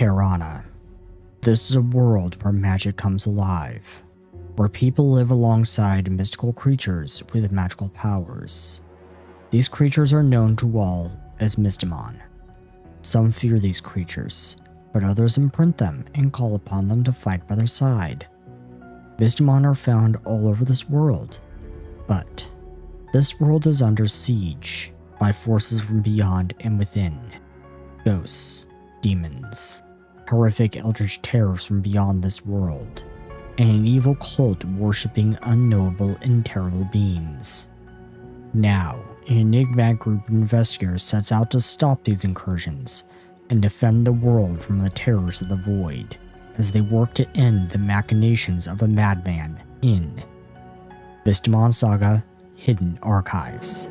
Terrana. This is a world where magic comes alive, where people live alongside mystical creatures with magical powers. These creatures are known to all as Mystimon. Some fear these creatures, but others imprint them and call upon them to fight by their side. Mystimon are found all over this world, but this world is under siege by forces from beyond and within. Ghosts, demons, horrific eldritch terrors from beyond this world, and an evil cult worshipping unknowable and terrible beings. Now, an enigmatic group of investigators sets out to stop these incursions and defend the world from the terrors of the void, as they work to end the machinations of a madman in Mystimon Saga: Hidden Archives.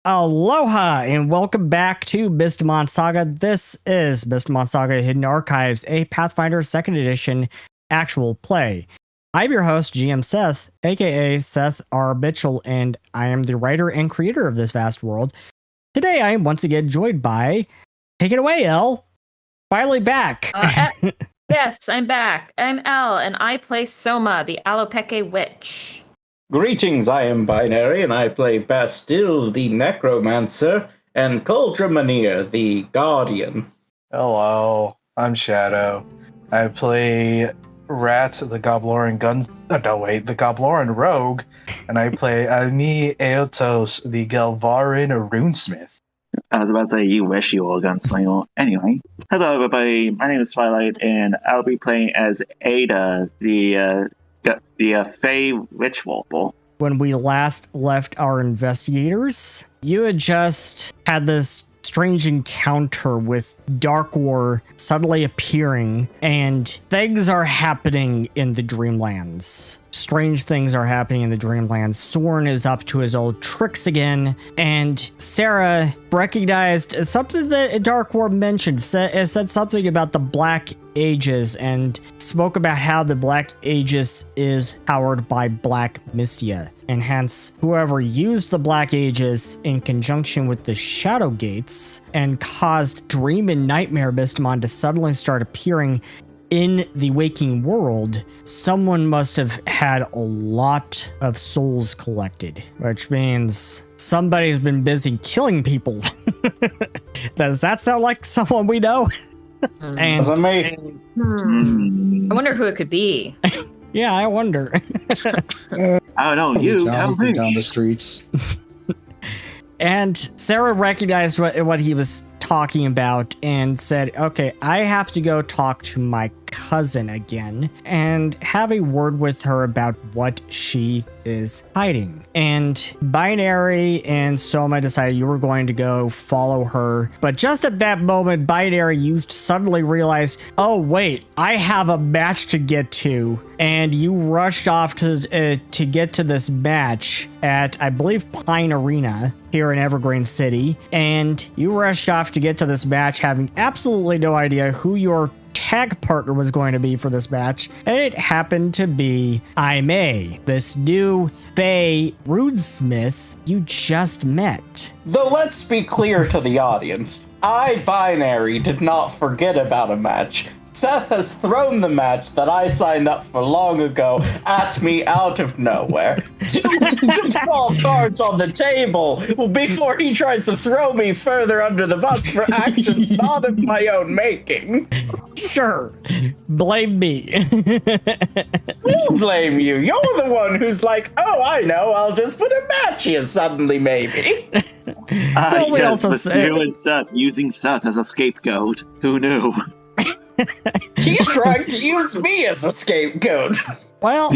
Aloha and welcome back to Mystimon Saga. This is Mystimon Saga: Hidden Archives, a Pathfinder 2nd edition actual play. I'm your host, GM Seth, aka Seth R. Mitchell, and I am the writer and creator of this vast world. Today I am once again joined by, take it away, Elle. Finally back. Yes, I'm back. I'm Elle, and I play Soma, the Alopeke Witch. Greetings, I am Binary, and I play Bastille, the Necromancer, and Coldremanir, the Guardian. Hello, I'm Shadow. I play Rat, the Gobloran the Gobloran Rogue, and I play Ami Eotos, the Galvarin Runesmith. I was about to say, you wish you were a gunslinger. Anyway, hello everybody, my name is Twilight, and I'll be playing as Ada, the Fey Witch Warble. When we last left our investigators, you had just had this strange encounter with Dark War suddenly appearing, and things are happening in the Dreamlands. Strange things are happening in the Dreamlands. Soren is up to his old tricks again, and Sarah recognized something that Dark War mentioned. It said something about the Black Ages and spoke about how the Black Ages is powered by Black Mystia, and hence whoever used the Black Ages in conjunction with the Shadow Gates and caused Dream and Nightmare Mystimon to suddenly start appearing in the waking world, someone must have had a lot of souls collected, which means somebody's been busy killing people. Does that sound like someone we know? I wonder who it could be. Yeah, I wonder. I don't know, you tell me. Down the streets. And Sarah recognized what he was talking about and said, okay, I have to go talk to my cousin again and have a word with her about what she is hiding. And Binary and Soma decided you were going to go follow her. But just at that moment, Binary, you suddenly realized, oh wait, I have a match to get to. And you rushed off to get to this match at, I believe, Pine Arena here in Evergreen City. And you rushed off to get to this match having absolutely no idea who your tag partner was going to be for this match, and it happened to be Aime, this new Fey runesmith you just met. Though let's be clear to the audience, I, Binary, did not forget about a match. Seth has thrown the match that I signed up for long ago at me out of nowhere. To fall cards on the table before he tries to throw me further under the bus for actions not of my own making. Sure. Blame me. We'll blame you. You're the one who's like, oh, I know, I'll just put a match here suddenly, maybe. Well, we also but say- you and Seth using Seth as a scapegoat. Who knew? He's trying to use me as a scapegoat. Well,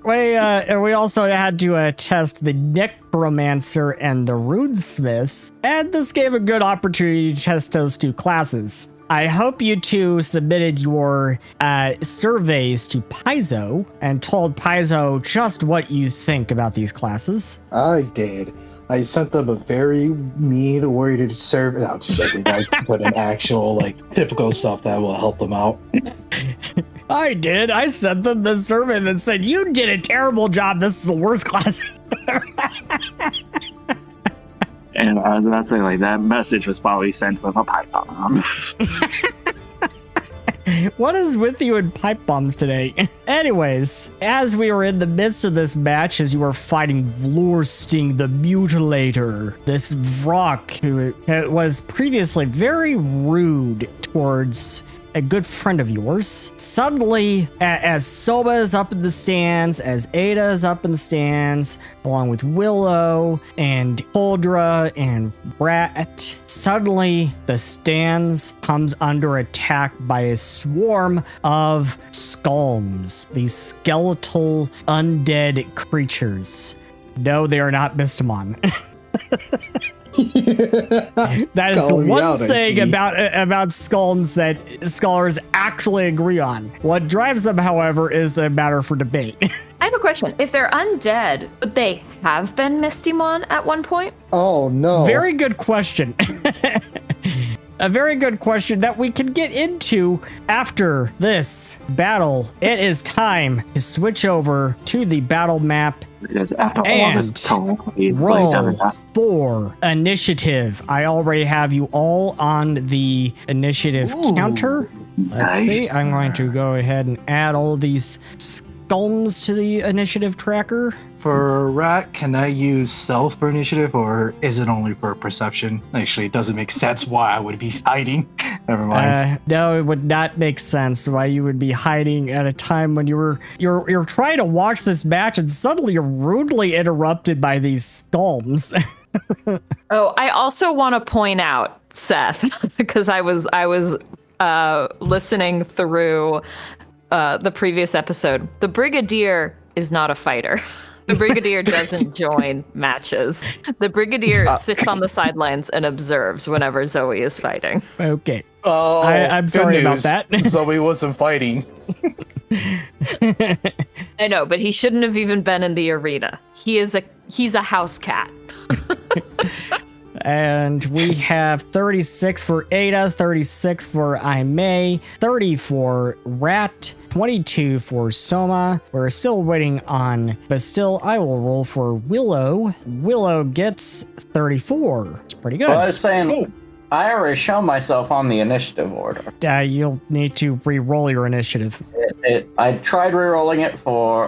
we also had to test the necromancer and the runesmith, and this gave a good opportunity to test those two classes. I hope you two submitted your surveys to Paizo and told Paizo just what you think about these classes. I did. I sent them a very mean-worded survey. No, I'm just joking. I put in actual, like, typical stuff that will help them out. I did. I sent them the survey that said, you did a terrible job. This is the worst class. And I was about to say, like, that message was probably sent with a pipe bomb. What is with you and pipe bombs today? Anyways, as we were in the midst of this match, as you were fighting Vlorsting the Mutilator, this Vrock who was previously very rude towards a good friend of yours, suddenly, as Soba is up in the stands, as Ada is up in the stands, along with Willow and Coldra and Brat, suddenly the stands comes under attack by a swarm of Skulms, these skeletal undead creatures. No, they are not Mystimon. That is the one thing about Skulms that scholars actually agree on. What drives them, however, is a matter for debate. I have a question. If they're undead, would they have been Mystimon at one point? Oh, no. Very good question. A very good question that we can get into after this battle. It is time to switch over to the battle map Because after all this talk, we've roll done this. for initiative. I already have you all on the initiative counter. Let's see. Nice. I'm going to go ahead and add all of these Skulms to the initiative tracker. For Rat, can I use stealth for initiative, or is it only for perception? Actually, it doesn't make sense why I would be hiding. Never mind. No, it would not make sense why you would be hiding at a time when you're trying to watch this match and suddenly you're rudely interrupted by these Skulms. Oh, I also want to point out, Seth, because I was listening through the previous episode. The Brigadier is not a fighter. The Brigadier doesn't join matches. The Brigadier sits on the sidelines and observes whenever Zoe is fighting. Okay. Oh, I'm good sorry about news. that. Zoe wasn't fighting. I know, but he shouldn't have even been in the arena. He's a house cat. And we have 36 for Ada, 36 for Aime, 30 for Rat, 22 for Soma. We're still waiting on Bastille. I will roll for Willow. Willow gets 34. It's pretty good. Well, I was saying, I already shown myself on the initiative order. You'll need to re-roll your initiative. I tried re-rolling it for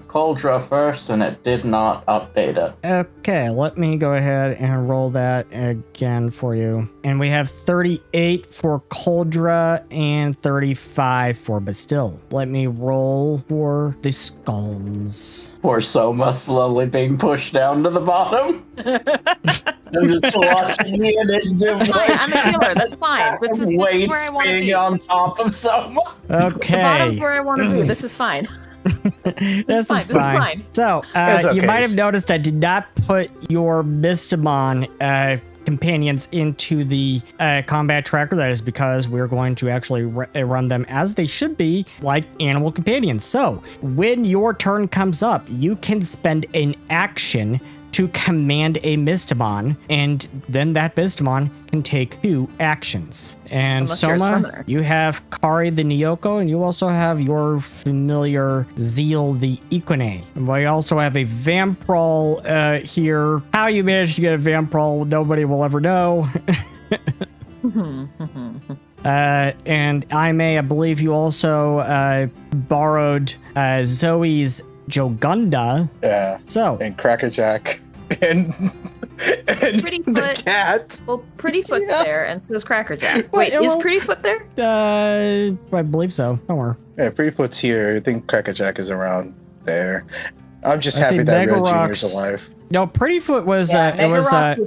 Coldra first, and it did not update it. Okay, let me go ahead and roll that again for you. And we have 38 for Coldra and 35 for Bastille. Let me roll for the Skulms. Poor Soma slowly being pushed down to the bottom. I'm just watching the initiative. Fine, I'm a healer. That's fine. This is where I want to being be. on top of Soma. The bottom's Okay. where I want to be. This is fine. This is fine, this is fine. fine. So, It's okay. you might have noticed I did not put your Mystimon companions into the combat tracker. That is because we're going to actually run them as they should be, like animal companions. So, when your turn comes up, you can spend an action to command a Mystimon, and then that Mystimon can take 2 actions. And Unless you're a Soma, summoner. you have Kari the Nyoko, and you also have your familiar Zeal the Equine. And we also have a Vamprol here. How you managed to get a Vamprol, nobody will ever know. And Aime, I believe you also borrowed Zoe's Jogunda. Yeah. So, And Crackerjack. And Pretty the Foot. cat. Well, Prettyfoot's Yeah. there, and so is Crackerjack. Wait, Wait, is well- Prettyfoot there? I believe so. Somewhere. Yeah, Prettyfoot's here. I think Crackerjack is around there. I'm just I see happy that Red Megarock's- Junior's alive. No, Prettyfoot was Yeah, it was Megarock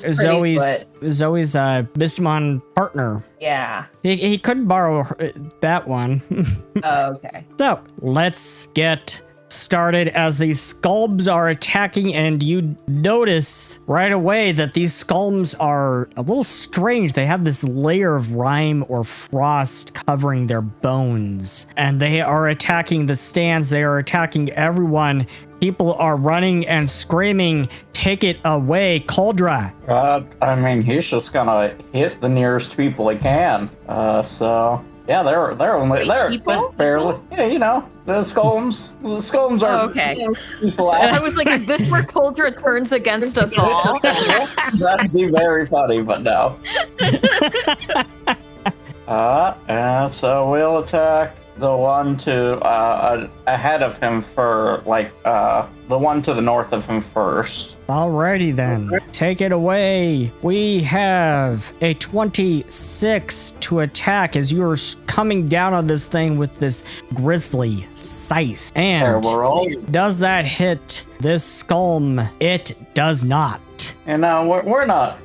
was Zoe's Mystimon partner. Yeah. He couldn't borrow that one. Oh, okay. So let's get started as these Skulms are attacking, and you notice right away that these Skulms are a little strange. They have this layer of rime or frost covering their bones, and they are attacking the stands. They are attacking everyone. People are running and screaming, "Take it away, Cauldra!" I mean, he's just gonna hit the nearest people he can. So yeah, they're only Wait, they're people? barely. Yeah, you know, the Skulms. The Skulms are Oh, okay. people. I was like, is this where Coldra turns against us all? That'd be very funny, but no. And so we'll attack the one to ahead of him for the one to the north of him first. Alrighty then, take it away. We have a 26 to attack as you're coming down on this thing with this grisly scythe. And There, we're all. does that hit this Skulm? It does not. And we're not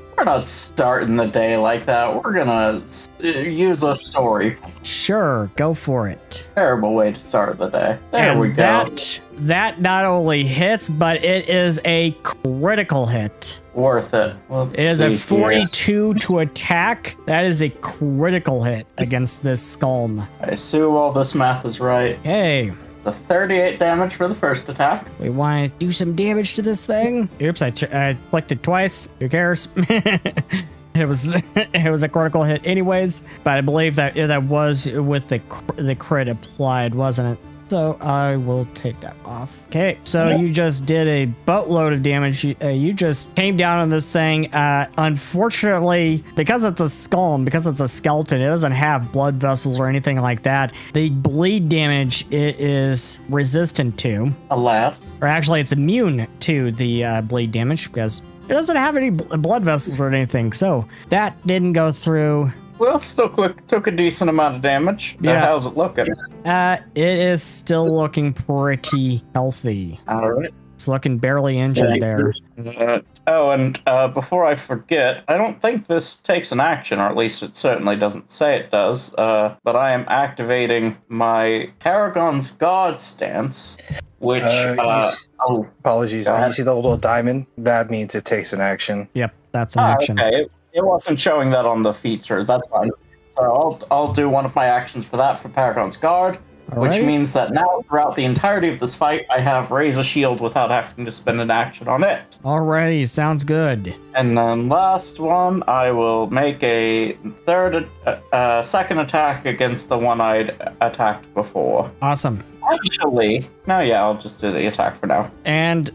starting the day like that. We're gonna use a story. Sure, go for it. Terrible way to start the day. There And we go. that not only hits, but it is a critical hit. Worth it. Let's It is a see here. 42 to attack. That is a critical hit against this Skulm. I assume all this math is right. Hey, The 38 damage for the first attack. we want to do some damage to this thing. Oops, I clicked it twice. Who cares? It was a critical hit anyways, but I believe that was with the crit applied, wasn't it? So I will take that off. Okay, so you just did a boatload of damage. You just came down on this thing. Unfortunately, because it's a Skulm, because it's a skeleton, it doesn't have blood vessels or anything like that. The bleed damage it is resistant to, Alas. or actually it's immune to the bleed damage because it doesn't have any blood vessels or anything. So that didn't go through. Well, still took a decent amount of damage. Yeah. How's it looking? It is still looking pretty healthy. All right. It's looking barely injured there. And before I forget, I don't think this takes an action, or at least it certainly doesn't say it does, but I am activating my Paragon's God stance, which... Apologies. Go When you ahead. see the little diamond, that means it takes an action. Yep, that's an action. Okay. It wasn't showing that on the features. That's fine. So I'll do one of my actions for that for Paragon's Guard, which Alright. means that now throughout the entirety of this fight, I have Raise a Shield without having to spend an action on it. Alrighty, sounds good. And then last one, I will make a second attack against the one I'd attacked before. Awesome. Actually, no, yeah, I'll just do the attack for now. And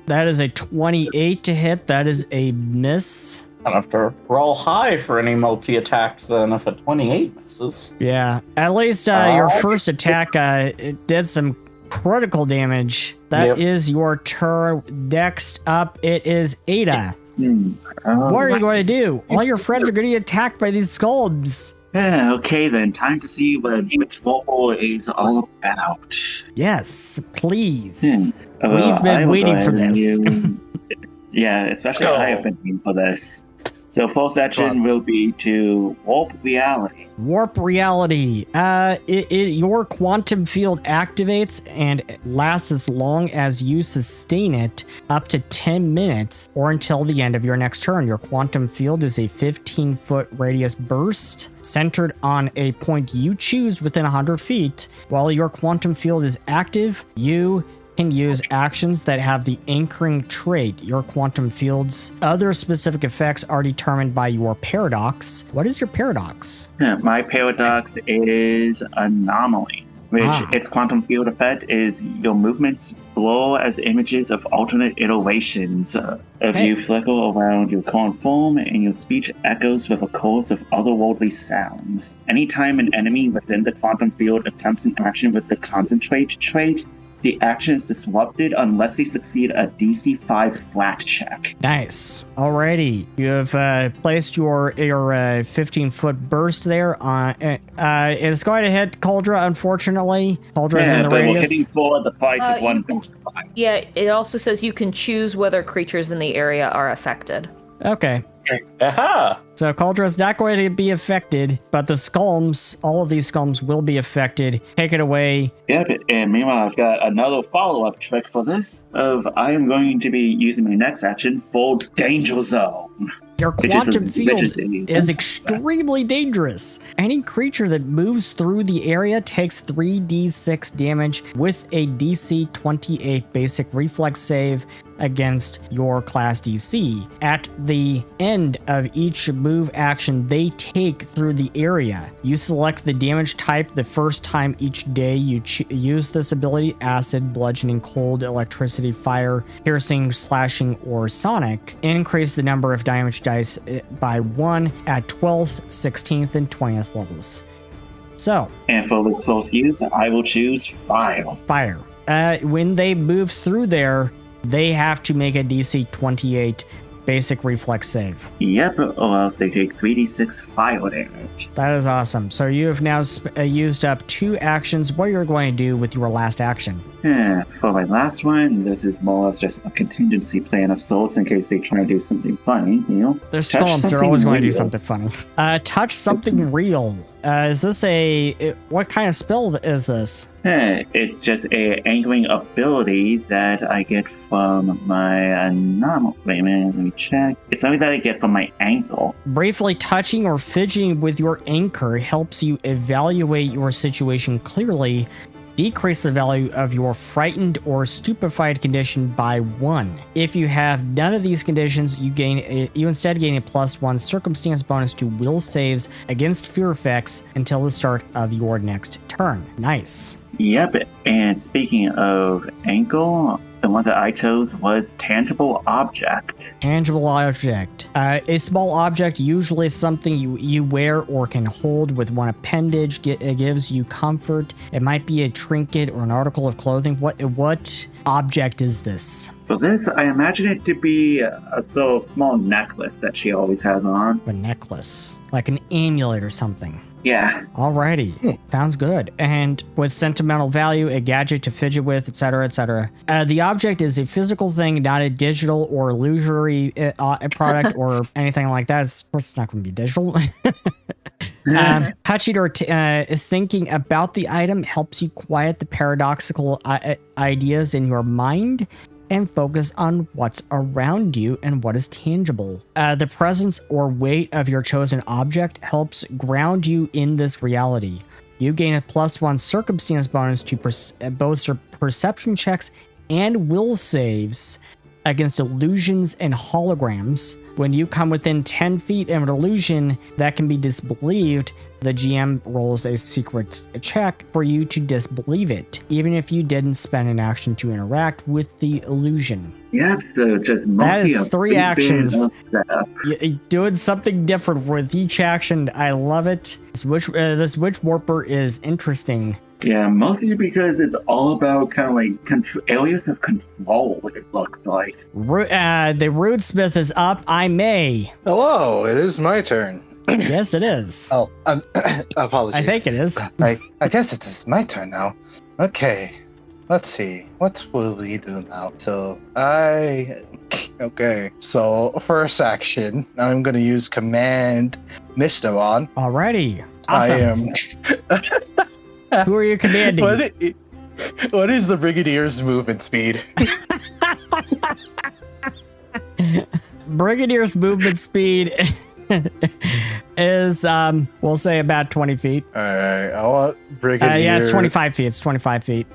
that is a 28 to hit. That is a miss. I don't have to roll high for any multi-attacks then if a 28 misses. Yeah, at least your first attack it did some critical damage. That is your turn. Next up, it is Ada. What are you going to do? All your friends are going to get attacked by these Skulms. Okay then, time to see what Witch Vocal is all about. Yes, please. Well, We've been I will waiting go for ahead and this. Yeah, especially I have been waiting for this. So first action will be to warp reality. Warp reality. Your quantum field activates and lasts as long as you sustain it, up to 10 minutes or until the end of your next turn. Your quantum field is a 15-foot radius burst centered on a point you choose within 100 feet. While your quantum field is active, you can use actions that have the anchoring trait. Your quantum field's other specific effects are determined by your paradox. What is your paradox? My paradox is anomaly. which its quantum field effect is your movements blur as images of alternate iterations of you flicker around your current form, and your speech echoes with a chorus of otherworldly sounds. Anytime an enemy within the quantum field attempts an action with the concentrate trait, the action is disrupted unless they succeed a DC 5 flat check. Nice. Alrighty. You have placed your 15-foot burst there. It's going to hit Cauldra, unfortunately. Caudra's in the but radius. we're hitting for the price of one. Yeah, it also says you can choose whether creatures in the area are affected. Okay. Aha! So Cauldra is not going to be affected, but the Skulms, all of these Skulms will be affected. Take it away. Yep, and meanwhile, I've got another follow-up trick for this. I am going to be using my next action, Full Danger Zone. Your quantum field is extremely dangerous. Any creature that moves through the area takes 3d6 damage with a DC 28 basic reflex save against your class DC. At the end of each move action they take through the area, you select the damage type the first time each day you use this ability: acid, bludgeoning, cold, electricity, fire, piercing, slashing, or sonic. Increase the number of damage dice by 1 at 12th, 16th, and 20th levels. So, and for this first use, I will choose Fire. Fire. When they move through there, they have to make a DC 28 basic reflex save. Yep, or else they take 3d6 fire damage. That is awesome. So you have now used up 2 actions. What you're going to do with your last action? For my last one, this is more or less just a contingency plan of sorts in case they try to do something funny, you know? They're Skulms, they're always going to do something funny. Touch something real. Is this what kind of spell is this? It's just a anchoring ability that I get from my wait a minute, let me check. It's something that I get from my ankle. Briefly touching or fidgeting with your anchor helps you evaluate your situation clearly. Decrease the value of your frightened or stupefied condition by 1. If you have none of these conditions, you instead gain a +1 circumstance bonus to will saves against fear effects until the start of your next turn. Nice. Yep, and speaking of ankle, the one that I chose was tangible object. Tangible object. A small object, usually something you wear or can hold with one appendage. It gives you comfort. It might be a trinket or an article of clothing. What object is this? For this, I imagine it to be a sort of small necklace that she always has on. A necklace. Like an amulet or something. Yeah. Alrighty. Sounds good. And with sentimental value, a gadget to fidget with, etc., etc. The object is a physical thing, not a digital or illusory product or anything like that. Of course, it's not going to be digital. Touching or thinking about the item helps you quiet the paradoxical ideas in your mind and focus on what's around you and what is tangible. The presence or weight of your chosen object helps ground you in this reality. You gain a +1 circumstance bonus to both your perception checks and will saves against illusions and holograms. When you come within 10 feet of an illusion that can be disbelieved, the GM rolls a secret check for you to disbelieve it, even if you didn't spend an action to interact with the illusion. Yeah, so just that is 3 actions. You're doing something different with each action. I love it. This Witch Warper is interesting. Yeah, mostly because it's all about kind of like areas of control, what it looks like. The Rudesmith is up. I may. Hello, it is my turn. Yes, it is. Oh, apologies. I think it is. I guess it is my turn now. Okay, let's see. What will we do now? Okay, so first action, I'm going to use Command Mystimon. Alrighty. Awesome. Who are you commanding? What is the Brigadier's movement speed? Brigadier's movement speed is, we'll say about 20 feet. Alright, I want Brigadier. Yeah, it's 25 feet. It's 25 feet.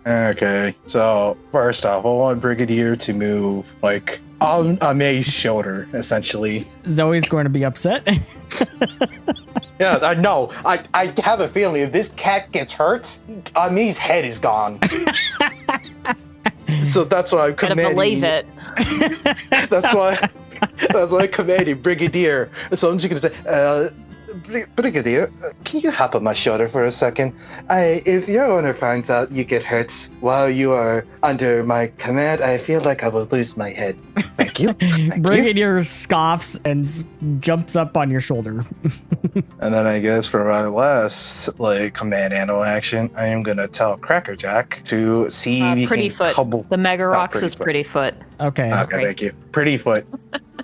Okay, so first off, I want Brigadier to move like on May's shoulder, essentially. Zoe's going to be upset. Yeah, I know. I have a feeling if this cat gets hurt, May's head is gone. So that's why I'm Gotta commanding. believe it. That's why I'm commanding Brigadier. So I'm just gonna say, Brigadier, can you hop on my shoulder for a second? If your owner finds out you get hurt while you are under my command, I feel like I will lose my head. Thank you. Thank Brigadier scoffs and jumps up on your shoulder. And then I guess for my last command animal action, I am gonna tell Crackerjack to see if he Pretty can Foot. The Mega Rocks is Pretty Foot. Okay. Okay, thank you. Pretty Foot.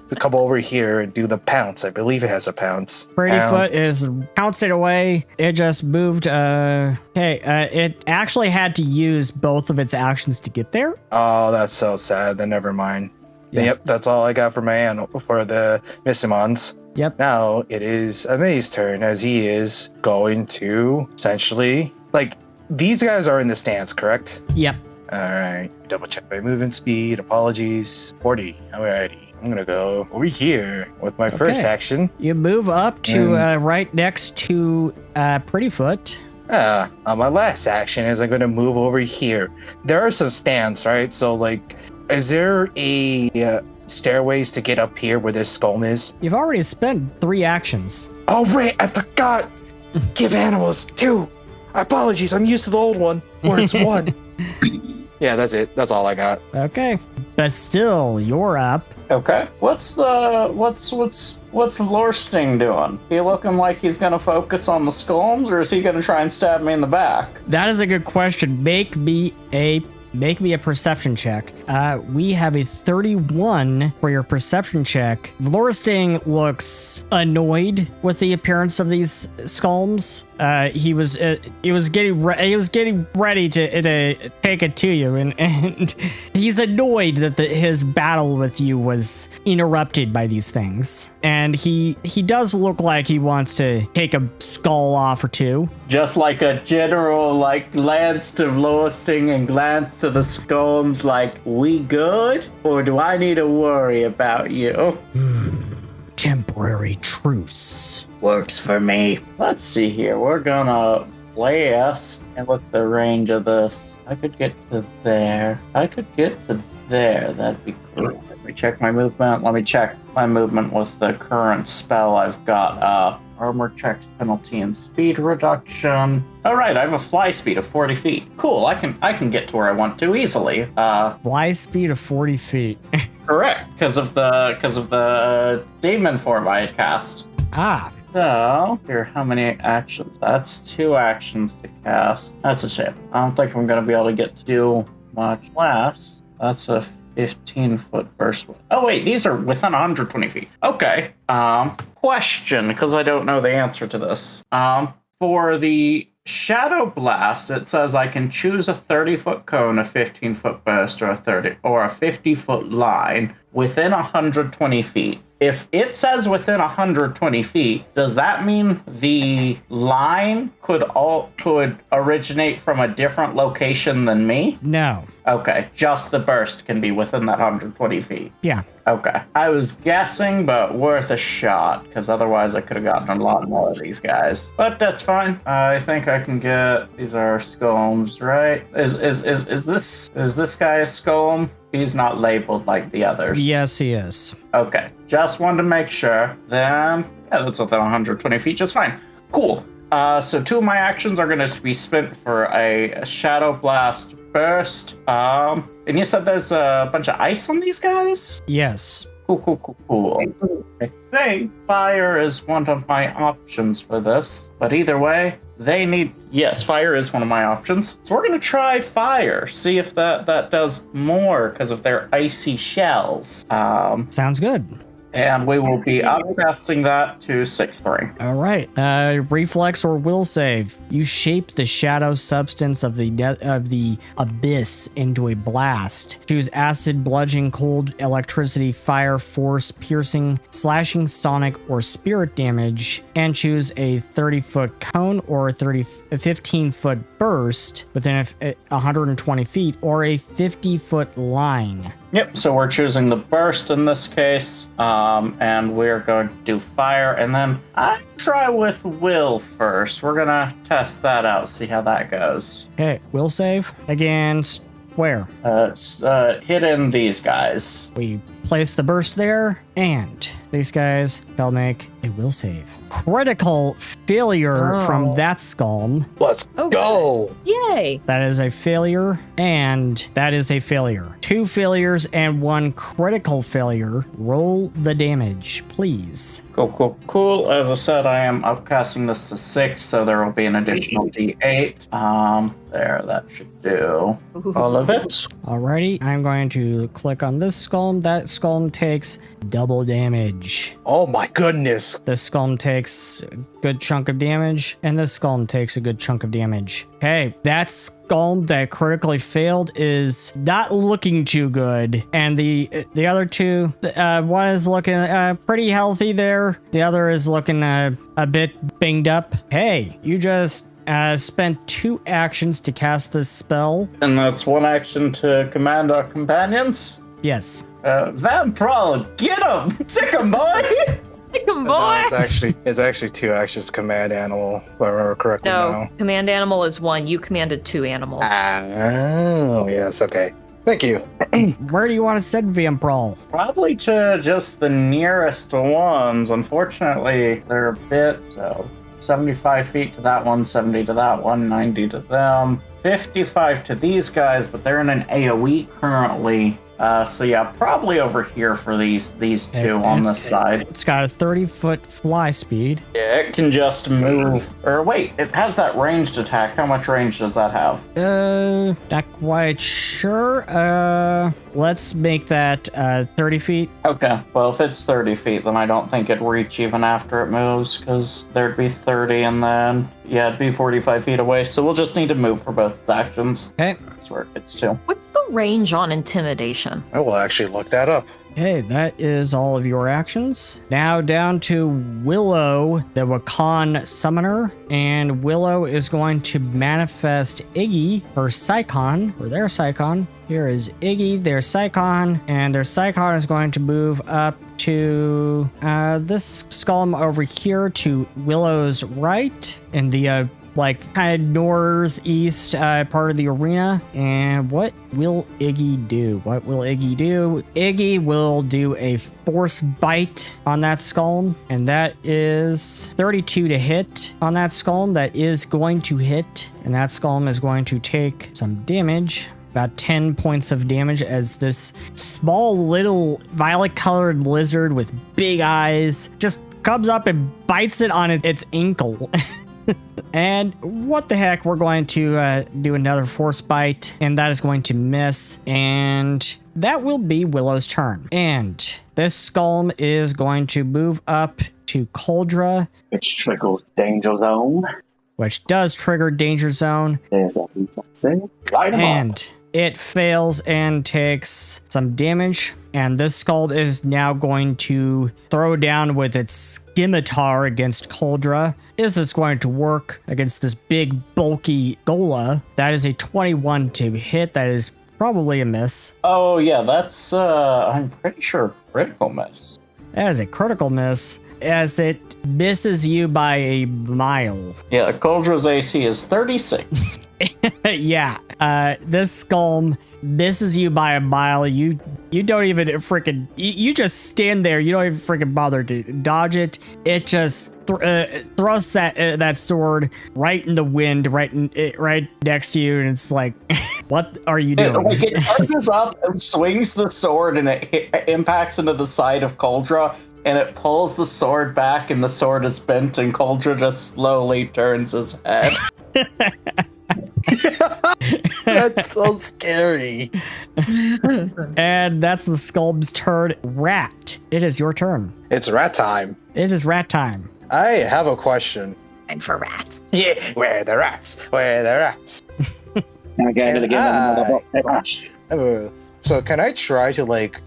To come over here and do the pounce. I believe it has a pounce. Pretty Foot is pouncing away. It just moved. It actually had to use both of its actions to get there. Oh, that's so sad. Then never mind. Yeah. Yep, that's all I got for my animal for the Mystimons. Yep. Now it is May's turn, as he is going to essentially these guys are in the stance, correct? Yep. All right. Double check my movement speed. Apologies. 40. Alrighty. I'm gonna go over here with my first action. You move up to right next to Pretty Foot. On my last action is I'm gonna move over here. There are some stands, right? So is there a stairways to get up here where this Skulm is? You've already spent 3 actions. Oh right, I forgot. Give animals 2. Apologies, I'm used to the old one where it's 1. Yeah, that's it. That's all I got. Okay. Bastille, you're up. Okay. What's Vlorsting doing? He looking like he's gonna focus on the Skulms, or is he gonna try and stab me in the back? That is a good question. Make me a perception check. We have a 31 for your perception check. Vlorsting looks annoyed with the appearance of these Skulms. He was getting ready to take it to you, and he's annoyed that his battle with you was interrupted by these things. And he does look like he wants to take a skull off or 2. Just like a general, glance to Vlorsting and glance to the Skulms, we good? Or do I need to worry about you? Temporary truce. Works for me. Let's see here. We're gonna blast and look at the range of this. I could get to there. I could get to there. That'd be cool. Let me check my movement. Let me check my movement with the current spell I've got up. Armor checks, penalty, and speed reduction. All right, I have a fly speed of 40 feet. Cool, I can get to where I want to easily. Fly speed of 40 feet. Correct, because of the demon form I had cast. Ah. So, here, how many actions? That's 2 actions to cast. That's a shame. I don't think I'm going to be able to get to do much less. That's a 15-foot burst. Oh, wait, these are within 120 feet. Okay. Question, because I don't know the answer to this. For the Shadow Blast, it says I can choose a 30-foot cone, a 15-foot burst, or a 50-foot line within 120 feet. If it says within 120 feet, does that mean the line could originate from a different location than me? No. Okay, just the burst can be within that 120 feet. Yeah. Okay. I was guessing, but worth a shot, because otherwise I could have gotten a lot more of these guys. But that's fine. I think I can get... These are Skulms, right? Is this guy a Skulm? He's not labeled like the others. Yes, he is. Okay. Just wanted to make sure. Then, yeah, that's within 120 feet, just fine. Cool. So 2 of my actions are going to be spent for a Shadow Blast burst. And you said there's a bunch of ice on these guys? Yes. Cool. I think fire is one of my options for this. But either way, they need... Yes, fire is one of my options. So we're going to try fire. See if that does more because of their icy shells. Sounds good. And we will be outcasting that to 6th ring. All right. Reflex or will save. You shape the shadow substance of the abyss into a blast. Choose acid, bludgeoning, cold, electricity, fire, force, piercing, slashing, sonic, or spirit damage, and choose a 30-foot cone or a 15-foot burst within 120 feet, or a 50-foot line. Yep, so we're choosing the burst in this case, and we're going to do fire, and then I try with will first. We're gonna test that out, see how that goes. Okay, will save against where? It's hidden these guys. We place the burst there, and these guys shall make a will save. Critical failure from that Skulm. Let's go. Yay! That is a failure, and that is a failure. 2 failures and 1 critical failure. Roll the damage, please. Cool. As I said, I am upcasting this to 6, so there will be an additional D8. There, that should do all of it. Alrighty, I'm going to click on this Skulm. That Skulm takes double damage. Oh my goodness. This Skulm takes a good chunk of damage, and this Skulm takes a good chunk of damage. Okay, that Skulm that critically failed is not looking too good, and the other two, one is looking pretty healthy there. The other is looking a bit banged up. Hey, you just spent 2 actions to cast this spell. And that's 1 action to command our companions. Yes. Van Prawl, get him! Sick him, boy! Sick him, boy! No, it's actually 2 actions command animal, if I remember correctly No, now. command animal is 1. You commanded 2 animals. Oh, yes, okay. Thank you. Where do you want to send Vamprawl? Probably to just the nearest ones. Unfortunately, they're a bit, 75 feet to that one, 70 to that one, 90 to them, 55 to these guys, but they're in an AoE currently. So yeah, probably over here for these 2 on this side. It's got a 30-foot fly speed. Yeah, it can just move. Or wait, it has that ranged attack. How much range does that have? Not quite sure. Let's make that 30 feet. Okay, well, if it's 30 feet, then I don't think it'd reach even after it moves, because there'd be 30, and then, yeah, it'd be 45 feet away, so we'll just need to move for both actions. Okay. That's where it gets to. What's the range on intimidation? I will actually look that up. Okay, that is all of your actions. Now down to Willow, the Wakan summoner, and Willow is going to manifest Iggy, her Psychon, or their Psychon. Here is Iggy, their Psychon, and their Psychon is going to move up to this Skulm over here to Willow's right in the like kind of northeast part of the arena. And what will Iggy do? What will Iggy do? Iggy will do a force bite on that Skulm, and that is 32 to hit on that Skulm. That is going to hit, and that Skulm is going to take some damage. About 10 points of damage as this small little violet colored lizard with big eyes just comes up and bites it on its ankle. And what the heck, we're going to do another force bite, and that is going to miss, and that will be Willow's turn. And this Skulm is going to move up to Coldra, Which triggers danger zone. which does trigger danger zone, There's that thing. Light 'em up. and it fails and takes some damage. And this Skulm is now going to throw down with its scimitar against Coldra. Is this going to work against this big, bulky Gola? That is a 21 to hit. That is probably a miss. Oh, yeah, that's, I'm pretty sure critical miss. That is a critical miss, as it misses you by a mile. Yeah, Coldra's AC is 36. Yeah, this Skulm misses you by a mile. You don't even freaking, you just stand there. You don't even freaking bother to dodge it. It just thrusts that sword right in the wind, right next to you, and it's like, what are you doing? Like, it charges up and swings the sword, and it impacts into the side of Coldra, and it pulls the sword back, and the sword is bent, and Coldra just slowly turns his head. That's so scary. And that's the Skulm's turn. Rat, it is your turn. It's rat time. It is rat time. I have a question. And for rats. Yeah, where are the rats? Where are the rats? I got it again. So can I try to like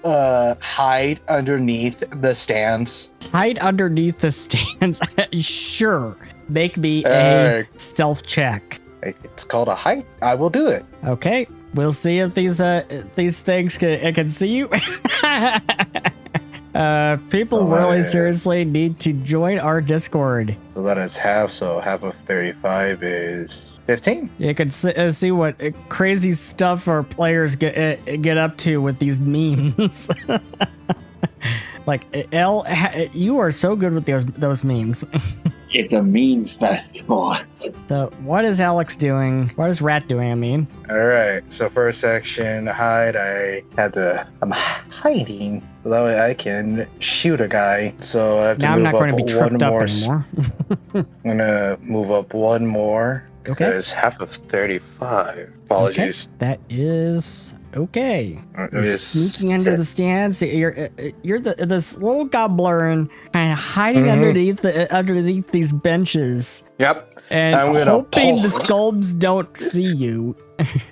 hide underneath the stands? Hide underneath the stands. Sure. Make me a stealth check. It's called a hide. I will do it. Okay. We'll see if these things can see you. People really seriously need to join our Discord. So that is half. So half of 35 is 15. You can see what crazy stuff our players get up to with these memes. Like, L, you are so good with those memes. It's a meme festival. So, what is Alex doing? What is Rat doing, I mean? Alright, so first section, hide. I'm hiding. So that way I can shoot a guy. So I have to now move I'm not going to be tripped up anymore. I'm going to move up one more. Okay. That is half of 35. Apologies. Okay. That is okay. It You're is sneaking under the stands. You're this little goblin kind of hiding underneath these benches. Yep. And I'm gonna hoping the Skulms don't see you.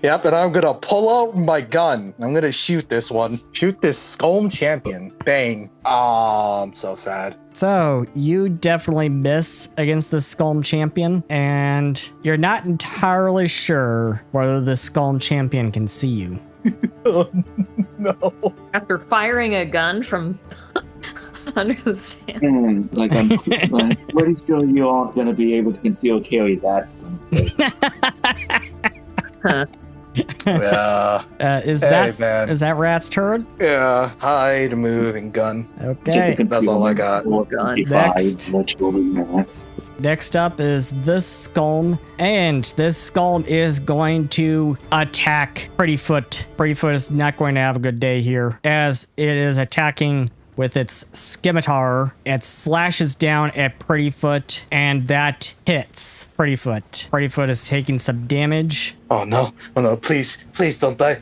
Yep, and I'm gonna pull out my gun. I'm gonna shoot this one. Shoot this Skulm champion. Bang. Oh, I'm so sad. So, you definitely miss against the Skulm champion, and you're not entirely sure whether the Skulm champion can see you. Oh, no. After firing a gun from under the stand. I'm pretty sure you aren't going to be able to conceal carry that someday. Yeah. Is that Rat's turn? Yeah. Hide, move, and gun. Okay. That's all I got. Next up is this Skulm, and this Skulm is going to attack Prettyfoot. Prettyfoot is not going to have a good day here, as it is attacking with its scimitar. It slashes down at Prettyfoot, and that hits Prettyfoot. Prettyfoot is taking some damage. Oh no, please don't die.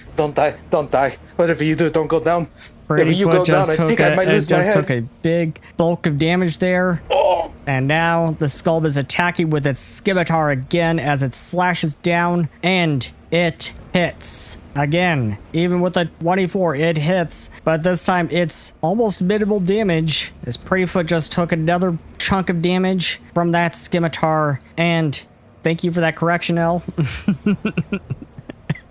Whatever you do, don't go down. If you go down, I think I might lose my head. Took a big bulk of damage there. Oh. And now the Skulm is attacking with its scimitar again as it slashes down, and it hits again. Even with a 24, it hits, but this time it's almost minimal damage, as Prettyfoot just took another chunk of damage from that scimitar. And thank you for that correction, L.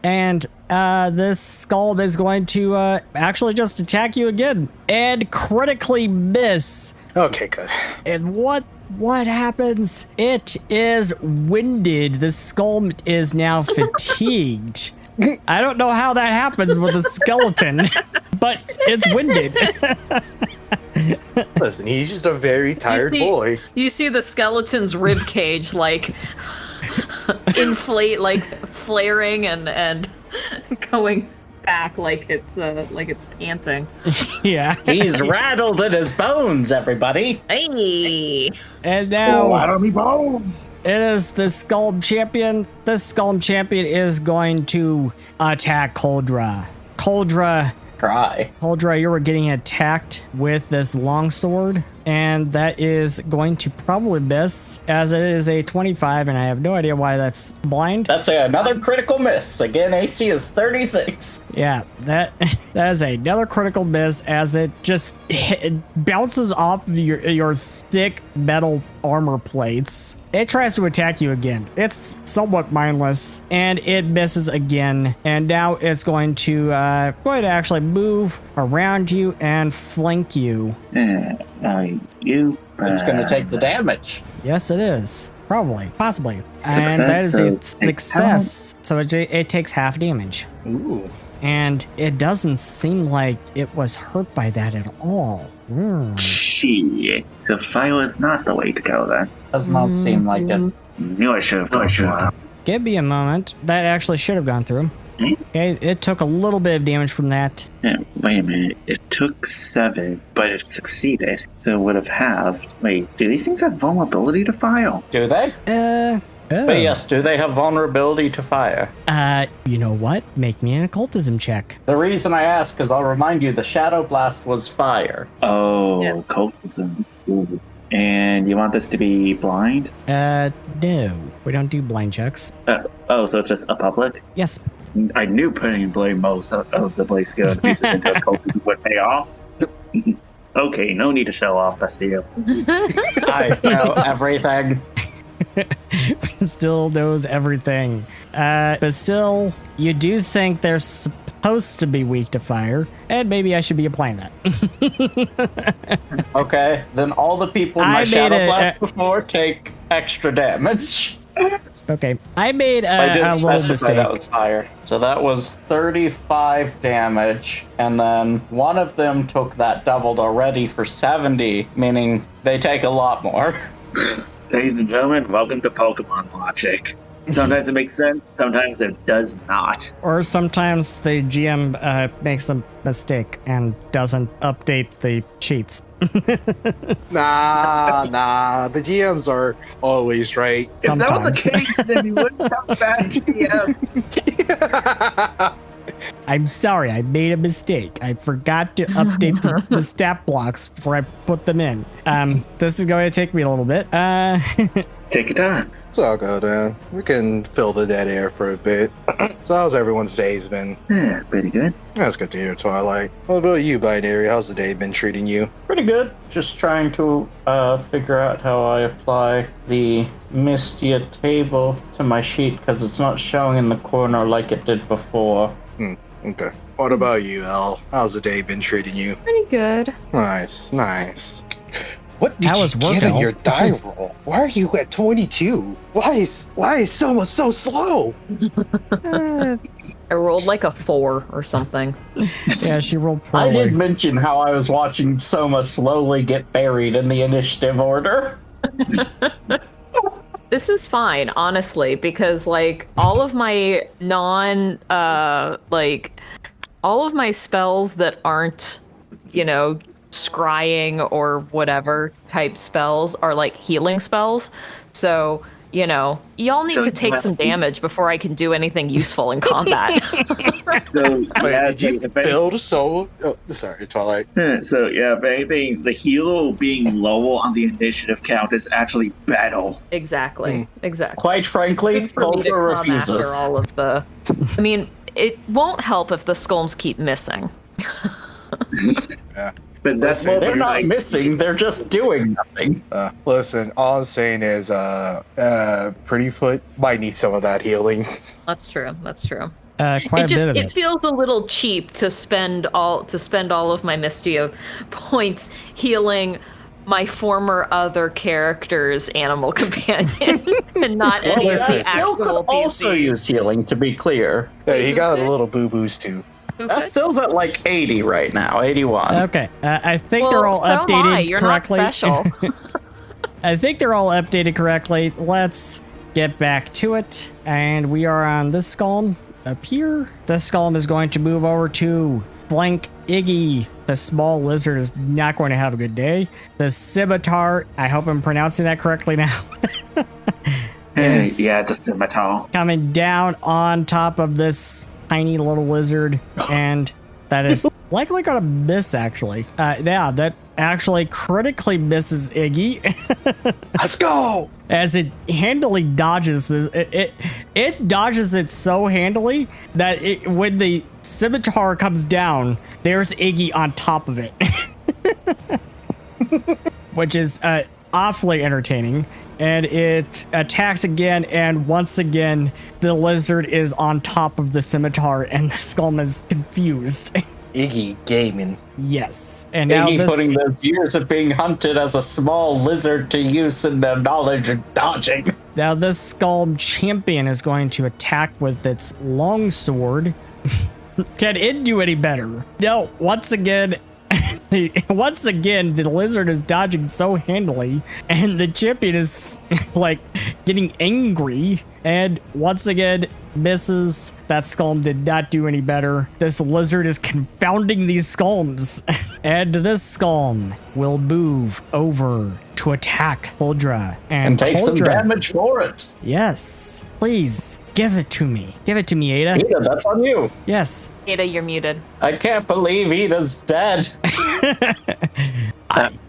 And this Skulm is going to actually just attack you again and critically miss. Okay, good. And what happens? It is winded. The Skulm is now fatigued. I don't know how that happens with a skeleton, but it's winded. Listen, he's just a very tired boy. You see the skeleton's rib cage like inflate, like flaring and going back like it's panting. Yeah. He's rattled in his bones, everybody. Hey. And now Rattle me bone. it is the Skulm champion. This Skulm champion is going to attack Coldra. Coldra, you were getting attacked with this longsword, and that is going to probably miss, as it is a 25, and I have no idea why that's blind. That's another critical miss. Again, AC is 36. Yeah, that is another critical miss, as it just bounces off of your thick metal armor plates. It tries to attack you again. It's somewhat mindless, and it misses again. And now it's going to actually move around you and flank you. It's going to take the damage. Yes, it is. Probably. Possibly. Success, And that is a so success. So it takes half damage. Ooh. And it doesn't seem like it was hurt by that at all. Shit. So fire is not the way to go then. Does not seem like it. Knew I should have. Give me a moment. That actually should have gone through. Okay, it took a little bit of damage from that. Yeah, wait a minute. It took 7, but it succeeded. So it would have halved. Wait, do these things have vulnerability to fire? Do they? Oh. But yes, do they have vulnerability to fire? You know what? Make me an occultism check. The reason I ask is I'll remind you the Shadow Blast was fire. Oh, Yeah. cultism. This is cool. And you want this to be blind? No. We don't do blind checks. Oh, so it's just a public? Yes. I knew putting blame most of the Blade skill and pieces into occultism would pay off. Okay, no need to show off, Bastille. I know everything. Still knows everything. But still, you do think they're supposed to be weak to fire, and maybe I should be applying that. Okay, then all the people in my I Shadow made Blast before take extra damage. Okay, I made I did a little specify that mistake. was fire. So that was 35 damage, and then one of them took that doubled already for 70, meaning they take a lot more. Ladies and gentlemen, welcome to Pokemon Logic. Sometimes it makes sense, sometimes it does not. Or sometimes the GM makes a mistake and doesn't update the cheats. Nah. The GMs are always right. Sometimes. If that was the case, then you wouldn't have bad GMs. I'm sorry, I made a mistake. I forgot to update the stat blocks before I put them in. This is going to take me a little bit. Take your time. So I'll go down. We can fill the dead air for a bit. So how's everyone's days been? Yeah, pretty good. That's good to hear, Twilight. What about you, Binary? How's the day been treating you? Pretty good. Just trying to figure out how I apply the Mystia table to my sheet because it's not showing in the corner like it did before. Okay. What about you, Elle? How's the day been treating you? Pretty good. Nice. What did How you was work, get in Elle? your die roll? Why are you at 22? Why is someone so slow? Uh, I rolled like a 4 or something. yeah, she rolled I did poorly. mention how I was watching Soma slowly get buried in the initiative order. This is fine, honestly, because like all of my all of my spells that aren't, scrying or whatever type spells are like healing spells. So, y'all need So to take some damage before I can do anything useful in combat. So, Wait, yeah, did you if any- build a soul? Oh, sorry, Twilight. So, yeah, if anything, the hero being low on the initiative count is actually battle. Exactly. Quite frankly, Good for me to Culture come after refuses. all of the. I mean, it won't help if the Skulms keep missing. But that's more They're not nice. missing, they're just doing nothing. Listen, all I'm saying is, Prettyfoot might need some of that healing. That's true. Quite a bit of It it. feels a little cheap to spend all of my Mystia points healing my former other character's animal companion and not any of the Still could actual also PCs. use healing, to be clear. Yeah, he got a little boo-boos too. Who That could? still's at like 80 right now, 81. Okay, I think they're all so am I. updated You're correctly. not special. I think they're all updated correctly. Let's get back to it. And we are on this Skulm up here. This Skulm is going to move over to blank Iggy. The small lizard is not going to have a good day. The scimitar, I hope I'm pronouncing that correctly now, is Yeah, it's a scimitar. coming down on top of this tiny little lizard. And that is likely going to miss, actually. Yeah, that actually critically misses Iggy. Let's go! As it handily dodges this, it dodges it so handily that when the scimitar comes down, there's Iggy on top of it, which is awfully entertaining. And it attacks again, and once again, the lizard is on top of the scimitar, and the Skulm is confused. Iggy gaming. Yes, and now Iggy this. putting those years of being hunted as a small lizard to use in their knowledge of dodging. Now this Skulm champion is going to attack with its longsword. Can it do any better? No, once again, the lizard is dodging so handily, and the champion is like getting angry, and once again misses. That Skulm did not do any better. This lizard is confounding these Skulms. And this Skulm will move over to attack Huldra. And take some damage for it. Yes. Please, give it to me. Give it to me, Ada. Ada, that's on you. Yes. Ada, you're muted. I can't believe Ada's dead.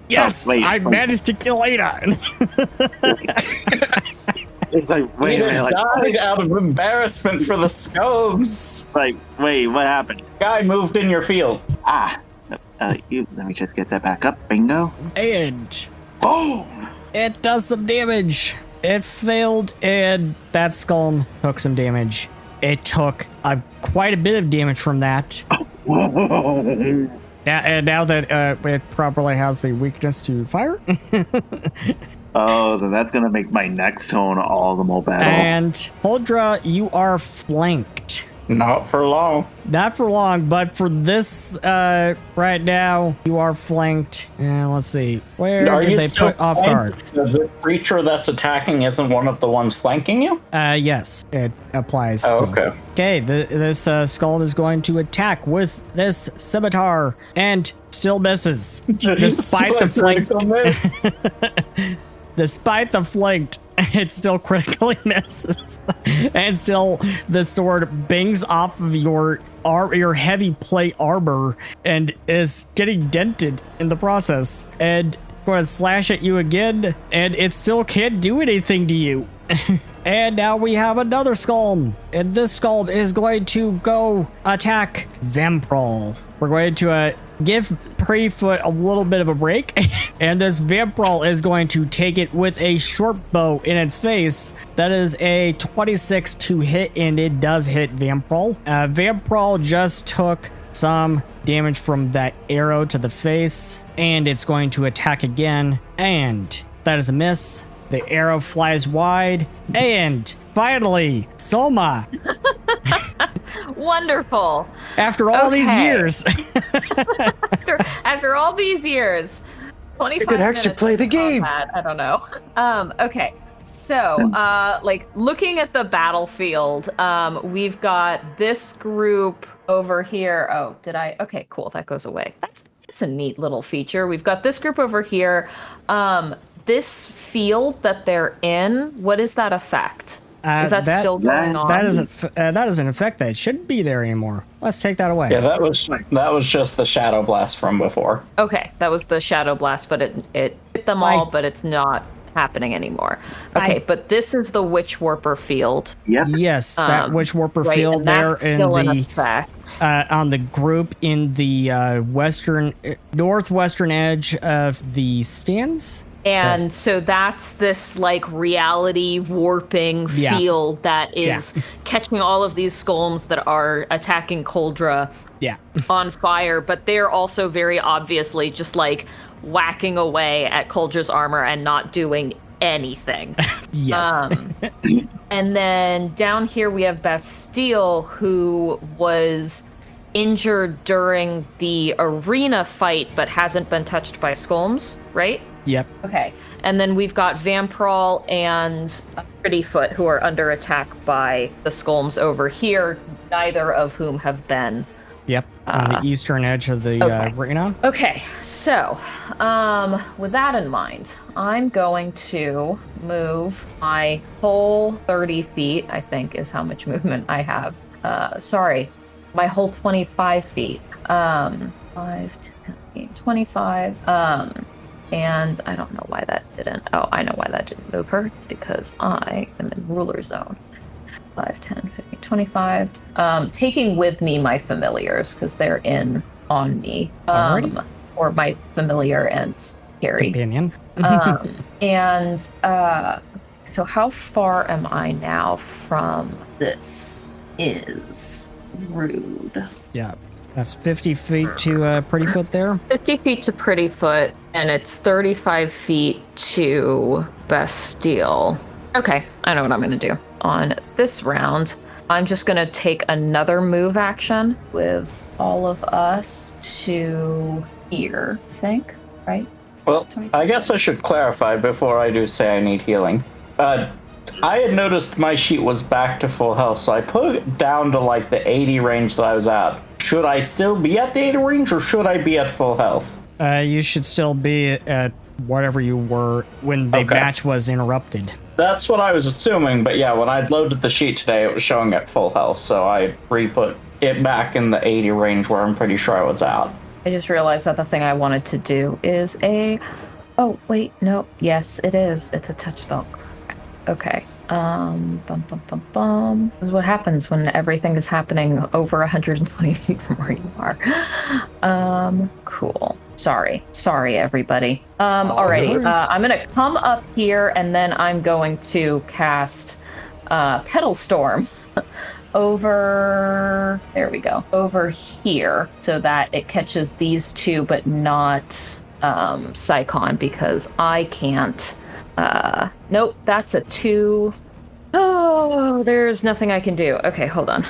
Yes, I managed to kill Ada. It's like, wait a minute. Died out of embarrassment for the Skulms. Like, wait, what happened? Guy moved in your field. Let me just get that back up. Bingo. And Boom! it does some damage. It failed, and that Skulm took some damage. It took quite a bit of damage from that. Now that it properly has the weakness to fire. Oh, then that's gonna make my next tone all the more battle. And Huldra, you are flanked. Not for long. Not for long, but for this right now, you are flanked. Let's see. Where did they put off guard? The creature that's attacking isn't one of the ones flanking you? Yes, it applies still. Okay. Okay, this Skulm is going to attack with this scimitar and still misses. Despite the flanked. Despite the flanked, it still critically misses. And still, the sword bangs off of your heavy plate armor and is getting dented in the process. And going to slash at you again, and it still can't do anything to you. And now we have another Skulm. And this Skulm is going to go attack Vamprol. We're going to give Prettyfoot a little bit of a break. And this Vamprol is going to take it with a short bow in its face. That is a 26 to hit, and it does hit Vamprol. Vamprol just took some damage from that arrow to the face, and it's going to attack again. And that is a miss. The arrow flies wide, and finally, Soma. Wonderful. After all these years. after all these years, 25 You could actually minutes play the of game. combat. I don't know. Okay. So, like looking at the battlefield, we've got this group over here. Oh, did I? Okay, cool. That goes away. That's a neat little feature. We've got this group over here. This field that they're in, what is that effect? Is that still going on? That is an effect that shouldn't be there anymore. Let's take that away. Yeah, that was just the Shadow Blast from before. Okay, that was the Shadow Blast, but it hit them all, but it's not happening anymore. Okay, but this is the Witch Warper field. Yep. Yes, that Witch Warper right, field and there that's in still in the effect. on the group in the northwestern edge of the stands. And so that's this like reality warping field that is catching all of these Skulms that are attacking Huldra on fire, but they're also very obviously just like whacking away at Huldra's armor and not doing anything. Yes. And then down here we have Bastille, who was injured during the arena fight but hasn't been touched by Skulms, right? Yep. Okay. And then we've got Vamprol and Prettyfoot, who are under attack by the Skulms over here, neither of whom have been. Yep. On the eastern edge of the arena. Okay. So, with that in mind, I'm going to move my whole 30 feet, I think is how much movement I have. Sorry, my whole 25 feet. 5, 10, 25. And I don't know why that didn't. Oh, I know why that didn't move her. It's because I am in ruler zone. 5, 10, 15, 25. Taking with me my familiars because they're in on me. Or my familiar and Carrie. Companion. So how far am I now from this is rude? Yeah. That's 50 feet to Prettyfoot there. 50 feet to Prettyfoot, and it's 35 feet to Bastille. Okay, I know what I'm going to do. On this round, I'm just going to take another move action with all of us to here, I think, right? Well, I guess I should clarify before I do say I need healing. I had noticed my sheet was back to full health, so I put it down to like the 80 range that I was at. Should I still be at the 80 range, or should I be at full health? You should still be at whatever you were when the Okay. match was interrupted. That's what I was assuming, but yeah, when I loaded the sheet today, it was showing at full health, so I re-put it back in the 80 range where I'm pretty sure I was at. I just realized that the thing I wanted to do is a... Oh, wait, no. Yes, it is. It's a touch spell. Okay. This is what happens when everything is happening over 120 feet from where you are. Cool. Sorry, everybody. Alrighty. I'm gonna come up here and then I'm going to cast Petal Storm over. There we go. Over here, so that it catches these two, but not Psychon, because I can't. Nope, that's a 2. Oh, there's nothing I can do. Okay, hold on.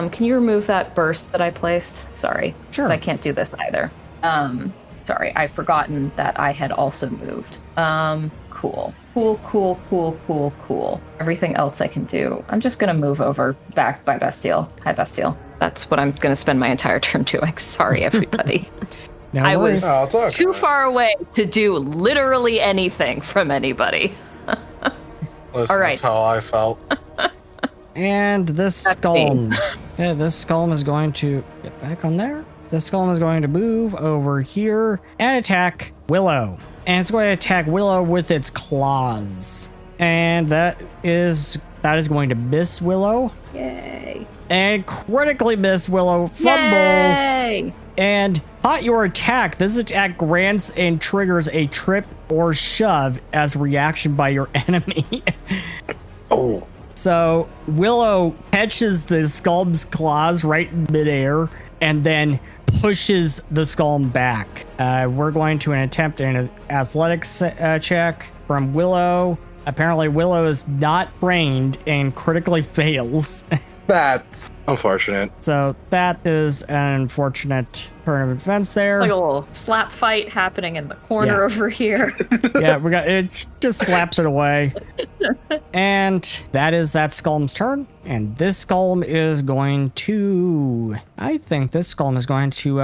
Can you remove that burst that I placed? Sorry. Sure. 'Cause I can't do this either. Sorry, I've forgotten that I had also moved. Cool. Everything else I can do. I'm just gonna move over back by Bastille. Hi, Bastille. That's what I'm gonna spend my entire turn doing. Sorry, everybody. No I worries. was Oh, it's okay. too far away to do literally anything from anybody. Listen, All right. That's how I felt. And this That's Skulm. Yeah, this Skulm is going to get back on there. This Skulm is going to move over here and attack Willow. And it's going to attack Willow with its claws. And that is going to miss Willow. Yay. And critically miss Willow. Fumble. Yay! And hot your attack. This attack grants and triggers a trip or shove as reaction by your enemy. Oh. So Willow catches the Skulm's claws right in midair and then pushes the Skulm back. We're going to attempt an athletics check from Willow. Apparently Willow is not trained and critically fails. That's unfortunate. So that is an unfortunate turn of events there. It's like a little slap fight happening in the corner Yeah. over here. Yeah, we got it. Just slaps it away, and that is that Skulm's turn. And this Skulm is going to. I think this Skulm is going to.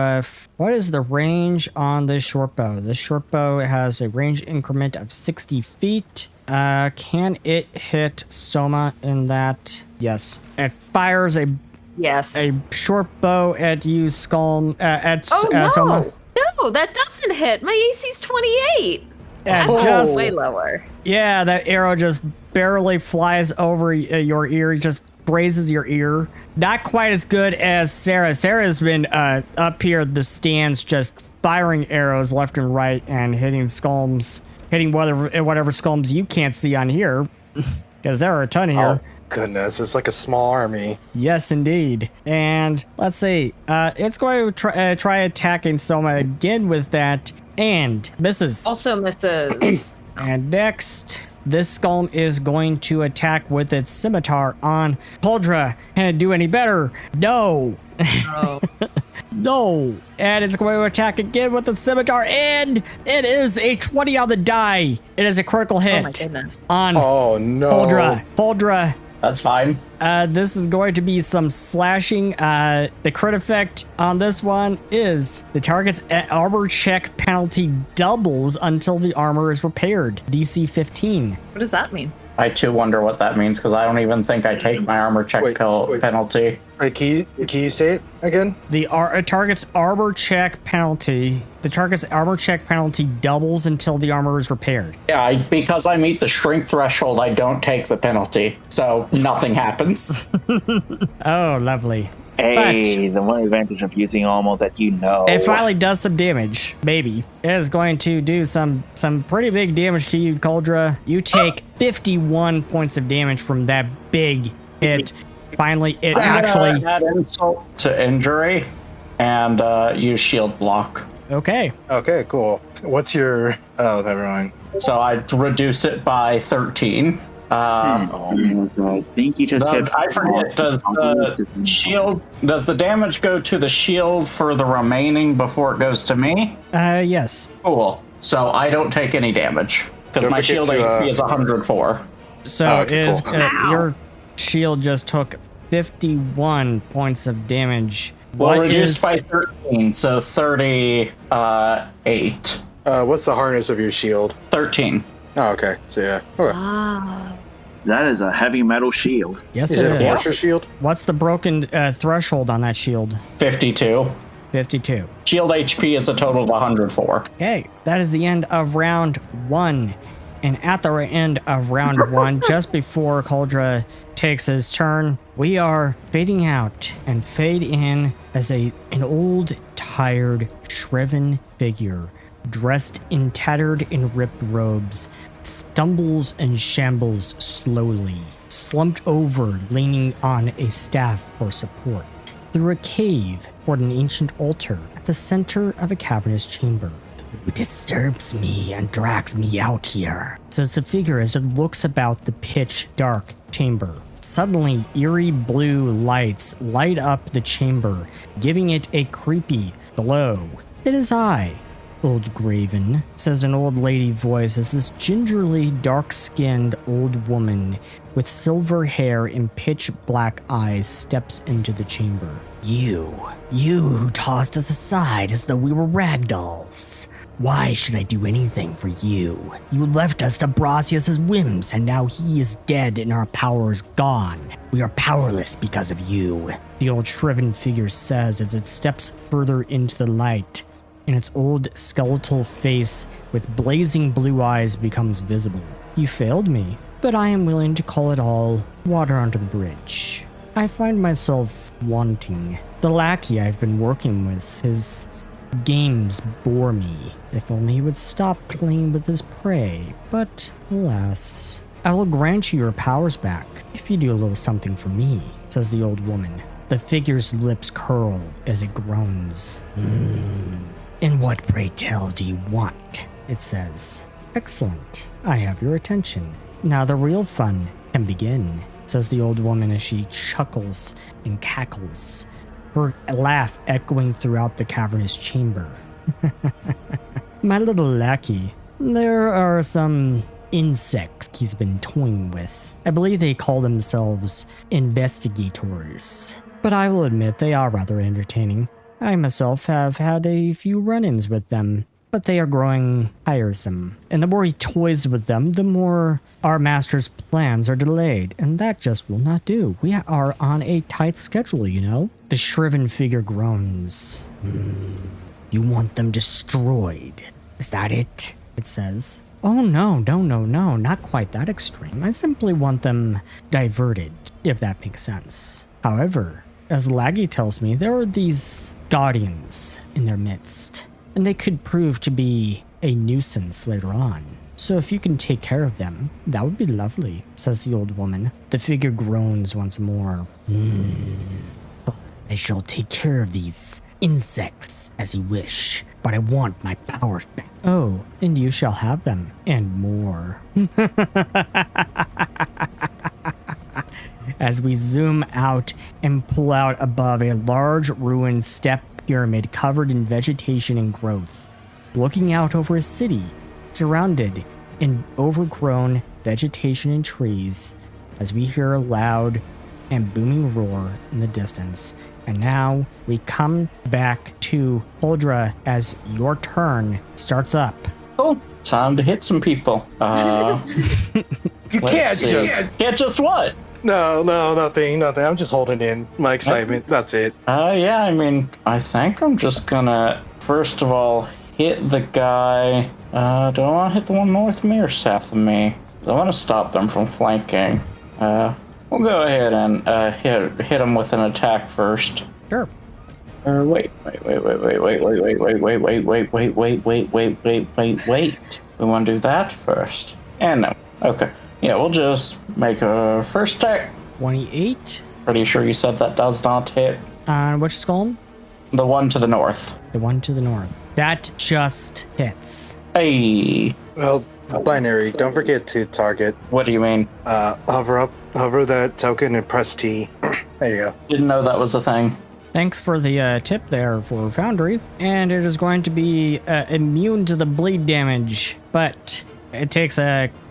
What is the range on this short bow? This short bow has a range increment of 60 feet. Can it hit Soma in that? Yes. It fires a Yes. short bow at you, Skulm. No, Soma. no, that doesn't hit. My AC's 28. And That's just way lower. yeah, that arrow just barely flies over your ear, just grazes your ear. Not quite as good as Sarah. Sarah's been up here at the stands, just firing arrows left and right and hitting Skulms. Hitting whatever Skulms you can't see on here, because there are a ton here. Oh, goodness. It's like a small army. Yes, indeed. And let's see. It's going to try attacking Soma again with that, and misses. Also misses. And next, this Skulm is going to attack with its scimitar on Coldra. Can it do any better? No. Oh. No. And it's going to attack again with the scimitar, and it is a 20 on the die. It is a critical hit Oh my goodness. on Oh, no. Coldra. That's fine. This is going to be some slashing. The crit effect on this one is the target's armor check penalty doubles until the armor is repaired. DC 15. What does that mean? I too wonder what that means because I don't even think I take my armor check Wait. penalty. Wait, can you say it again? The target's armor check penalty. The target's armor check penalty doubles until the armor is repaired. Yeah, because I meet the shrink threshold, I don't take the penalty, so nothing happens. Oh, lovely. Hey, the one advantage of using armor that you know. It finally does some damage. Maybe. It is going to do some pretty big damage to you, Coldra. You take 51 points of damage from that big hit. Finally, it actually... add insult to injury and use shield block. Okay. Okay, cool. What's your... Oh, never mind. So I reduce it by 13. So I think you just hit. I forget. Does the damage go to the shield for the remaining before it goes to me? Yes. Cool. So I don't take any damage because Don't my forget shield to, AP is 104. So Oh, okay, is cool. your shield just took 51 points of damage. Well, What reduced is by 13, so 38. What's the hardness of your shield? 13. Oh, okay. So yeah. Okay. Ah. That is a heavy metal shield. Yes, Is it it a fortress shield? What's the broken threshold on that shield? 52. 52. Shield HP is a total of 104. Okay, that is the end of round 1. And at the end of round 1, just before Cauldra takes his turn, we are fading out and fade in as an old, tired, shriven figure, dressed in tattered and ripped robes, stumbles and shambles slowly, slumped over, leaning on a staff for support, through a cave toward an ancient altar at the center of a cavernous chamber. "Who disturbs me and drags me out here?" says the figure as it looks about the pitch-dark chamber. Suddenly, eerie blue lights light up the chamber, giving it a creepy glow. "It is I, Old Graven," says an old lady voice as this gingerly dark-skinned old woman with silver hair and pitch-black eyes steps into the chamber. You who tossed us aside as though we were ragdolls. Why should I do anything for you? You left us to Brasius's whims, and now he is dead and our power is gone. We are powerless because of you," the old shriven figure says as it steps further into the light, and its old skeletal face with blazing blue eyes becomes visible. "You failed me, but I am willing to call it all water under the bridge. I find myself wanting. The lackey I've been working with, his games bore me. If only he would stop playing with his prey, but alas. I will grant you your powers back if you do a little something for me," says the old woman. The figure's lips curl as it groans. "And what, pray tell, do you want?" it says. "Excellent. I have your attention. Now the real fun can begin," says the old woman as she chuckles and cackles, her laugh echoing throughout the cavernous chamber. "My little lackey, there are some insects he's been toying with. I believe they call themselves investigators, but I will admit they are rather entertaining. I myself have had a few run-ins with them, but they are growing tiresome. And the more he toys with them, the more our master's plans are delayed, and that just will not do. We are on a tight schedule, you know." The shriven figure groans. "You want them destroyed, is that it?" it says. "Oh no, not quite that extreme. I simply want them diverted, if that makes sense. However, as Laggy tells me, there are these guardians in their midst, and they could prove to be a nuisance later on. So if you can take care of them, that would be lovely," says the old woman. The figure groans once more. "I shall take care of these insects as you wish, but I want my powers back." "Oh, and you shall have them, and more." As we zoom out and pull out above a large ruined step pyramid covered in vegetation and growth, looking out over a city surrounded in overgrown vegetation and trees, as we hear a loud and booming roar in the distance. And now we come back to Cauldra as your turn starts up. Cool. Time to hit some people. You Can't just what? No, nothing. I'm just holding in my excitement. That's it. Yeah, I mean, I think I'm just gonna, first of all, hit the guy. Do I want to hit the one north of me or south of me? I want to stop them from flanking. We'll go ahead and hit him with an attack first. Sure. Wait. We want to do that first. And no. Okay. Yeah, we'll just make a first attack. 28. Pretty sure you said that does not hit. Which skull? The one to the north. The one to the north. That just hits. Hey. Well, binary. Don't forget to target. What do you mean? Hover that token and press T. There you go. Didn't know that was a thing. Thanks for the tip there for Foundry. And it is going to be immune to the bleed damage, but it takes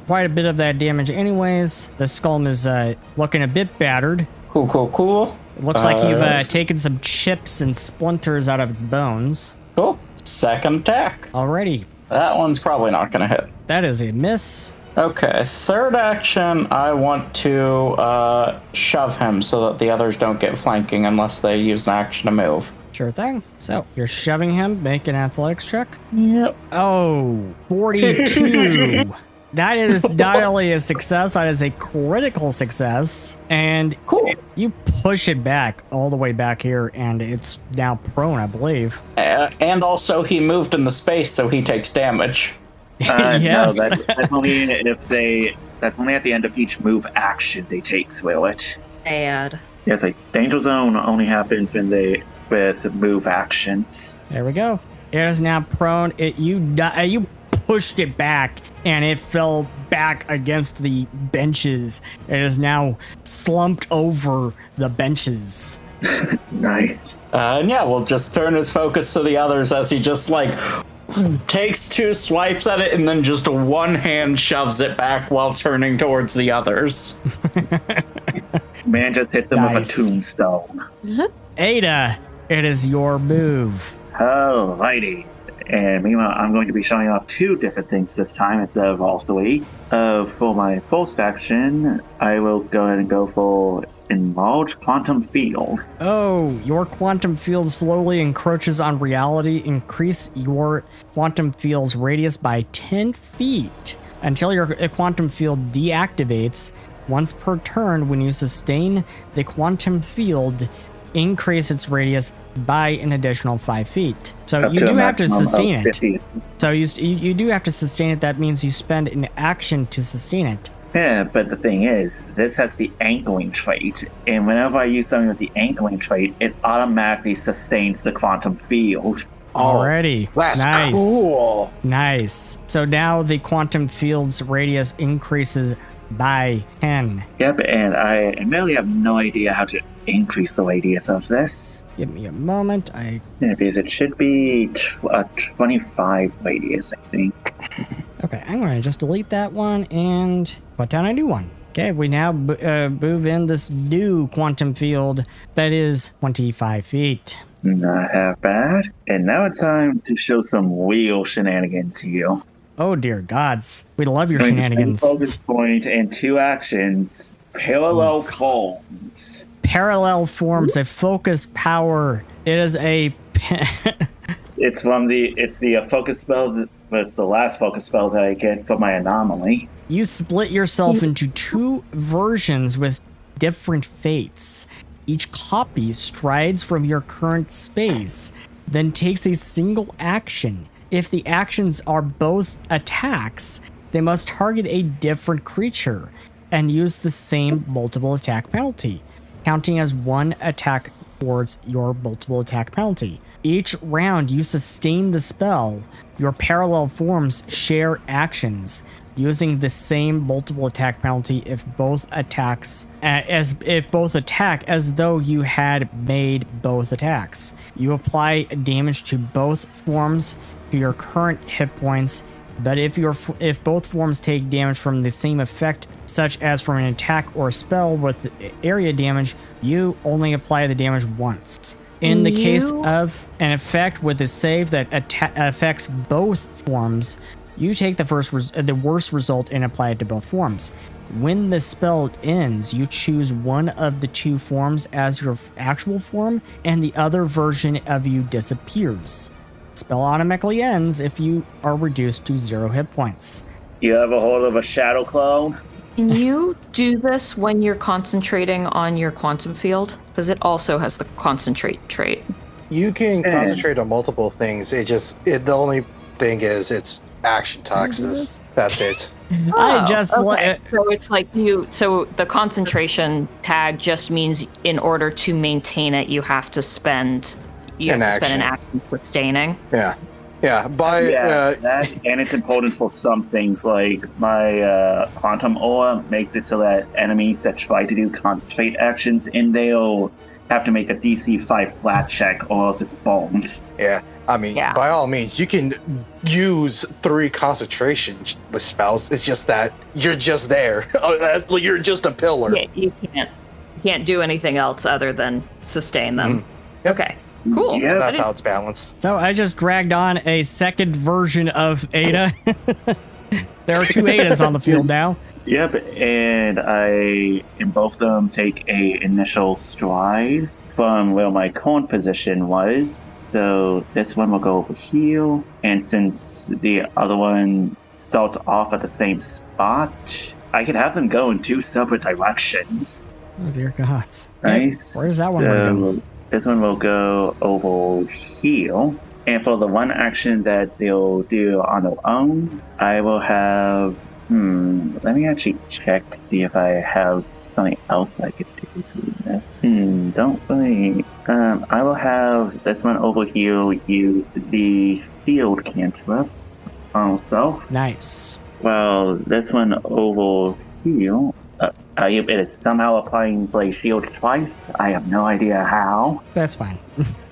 quite a bit of that damage anyways. The Skulm is looking a bit battered. Cool. It looks like you've taken some chips and splinters out of its bones. Cool. Second attack. Alrighty. That one's probably not going to hit. That is a miss. Okay, third action, I want to shove him so that the others don't get flanking unless they use an action to move. Sure thing. So you're shoving him. Make an athletics check. Yep. Oh, 42. That is not only a success, that is a critical success. And Cool. you push it back all the way back here, and it's now prone, I believe. And also, he moved in the space, so he takes damage. Yes. No, that's only that's only at the end of each move action they take through it. Add. Yes, like danger zone only happens with move actions. There we go. It is now prone. You pushed it back, and it fell back against the benches. It is now slumped over the benches. Nice. And yeah, we'll just turn his focus to the others as he just takes 2 swipes at it and then just one hand shoves it back while turning towards the others. Man just hits him with a tombstone. Ada, it is your move. Alrighty. And meanwhile, I'm going to be showing off 2 different things this time instead of all 3. For my first action, I will go ahead and go for Enlarge Quantum Field. Oh, your quantum field slowly encroaches on reality. Increase your quantum field's radius by 10 feet until your quantum field deactivates. Once per turn, when you sustain the quantum field, increase its radius by an additional 5 feet. So Up you to a do have to maximum of sustain it. 50. So you do have to sustain it. That means you spend an action to sustain it. Yeah, but the thing is, this has the anchoring trait, and whenever I use something with the anchoring trait, it automatically sustains the quantum field. Alrighty. That's nice. cool. Nice. So now the quantum field's radius increases by 10. Yep, and I really have no idea how to increase the radius of this. Give me a moment. Yeah, because it should be a 25 radius, I think. Okay, I'm going to just delete that one and put down a new one. Okay, we now move in this new quantum field that is 25 feet. Not half bad. And now it's time to show some real shenanigans here. Oh dear gods. We love your Going to shenanigans. spend focus point and 2 actions. Parallel forms. Parallel forms a focus power. It is a... It's the focus spell, but it's the last focus spell that I get for my anomaly. You split yourself into 2 versions with different fates. Each copy strides from your current space, then takes a single action. If the actions are both attacks, they must target a different creature and use the same multiple attack penalty, counting as 1 attack towards your multiple attack penalty. Each round you sustain the spell, your parallel forms share actions, using the same multiple attack penalty if both attack as though you had made both attacks. You apply damage to both forms to your current hit points, but if both forms take damage from the same effect, such as from an attack or a spell with area damage, you only apply the damage once. In the case of an effect with a save that affects both forms, you take the worst result and apply it to both forms. When the spell ends, you choose one of the 2 forms as your actual form, and the other version of you disappears. Spell automatically ends if you are reduced to 0 hit points. You ever heard of a shadow clone? Can you do this when you're concentrating on your quantum field? Because it also has the concentrate trait. You can concentrate on multiple things. The only thing is it's action taxes. That's it. So it's like so the concentration tag just means in order to maintain it, you have to spend an action sustaining. Yeah. That, and it's important for some things, like my quantum aura makes it so that enemies that try to do concentrate actions in they'll have to make a DC 5 flat check or else it's bombed. Yeah, I mean, by all means, you can use 3 concentration spells. It's just that you're just there. You're just a pillar. Yeah, you can't do anything else other than sustain them. Yep. Okay. Cool. Yeah, That's how it's balanced. So I just dragged on a second version of Ada. There are 2 Adas on the field now. Yep, and I, in both of them, take a initial stride from where my current position was. So this one will go over here, and since the other one starts off at the same spot, I can have them go in 2 separate directions. Oh dear gods. Nice. Where does that one want to go? This one will go over here. And for the one action that they'll do on their own, I will have... let me actually check to see if I have something else I could do. Don't really... I will have this one over here use the shield cantrip on itself. Nice. Well, this one over here... it is somehow applying Blaze Shield twice. I have no idea how. That's fine.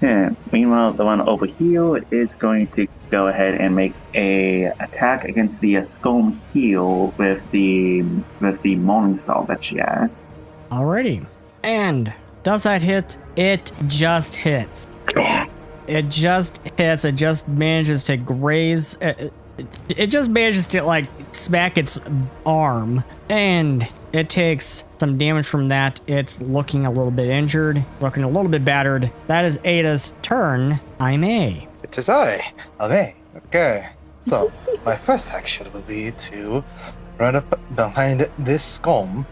Yeah. Meanwhile, the one over here is going to go ahead and make a attack against the Skulms Heel with the Morning Star that she has. Alrighty. And does that hit? It just hits. It just hits. It just manages to graze. It just manages to like smack its arm, and it takes some damage from that. It's looking a little bit injured, looking a little bit battered. That is Ada's turn. Aime. It is I. Okay. Okay. So my first action will be to run up behind this Skulm,